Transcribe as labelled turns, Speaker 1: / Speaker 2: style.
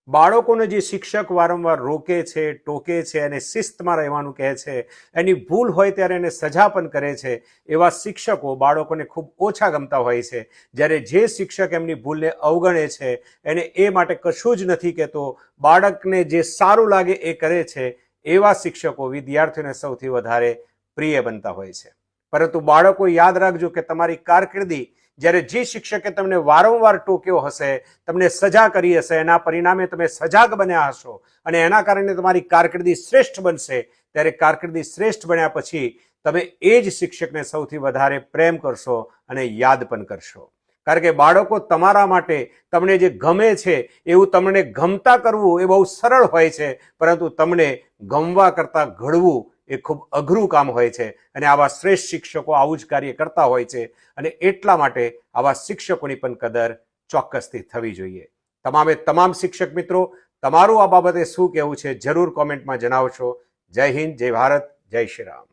Speaker 1: બાળકોને જે શિક્ષક વારંવાર રોકે છે, ટોકે છે અને શિસ્તમાં રહેવાનું કહે છે, એની ભૂલ હોય ત્યારે એને સજા પણ કરે છે, એવા શિક્ષકો બાળકોને ખૂબ ઓછા ગમતા હોય છે. જ્યારે જે શિક્ષક એમની ભૂલને અવગણે છે, એને એ માટે કશું જ નથી કહેતો, બાળકને જે સારું લાગે એ કરે છે, એવા શિક્ષકો વિદ્યાર્થીઓને સૌથી વધારે પ્રિય બનતા હોય છે. પરંતુ બાળકો યાદ રાખજો કે તમારી કારકિર્દી જ્યારે જે શિક્ષકે તમને વારંવાર ટોક્યો હશે, તમને સજા કરી હશે, એના પરિણામે તમે સજાગ બન્યા હશો અને એના કારણે તમારી કારકિર્દી શ્રેષ્ઠ બનશે, ત્યારે કારકિર્દી શ્રેષ્ઠ બન્યા પછી તમે એ જ શિક્ષકને સૌથી વધારે પ્રેમ કરશો અને યાદ પણ કરશો. કારણ કે બાળકો તમારા માટે તમને જે ગમે છે એવું તમને ગમતા કરવું એ બહુ સરળ હોય છે, પરંતુ તમને ગમવા કરતાં ઘડવું એ ખૂબ અઘરું કામ હોય છે. અને આવા શ્રેષ્ઠ શિક્ષકો આવું જ કાર્ય કરતા હોય છે અને એટલા માટે આવા શિક્ષકોની પણ કદર ચોક્કસથી થવી જોઈએ. તમામ શિક્ષક મિત્રો, તમારું આ બાબતે શું કહેવું છે જરૂર કોમેન્ટમાં જણાવશો. જય હિન્દ, જય ભારત, જય શ્રી રામ.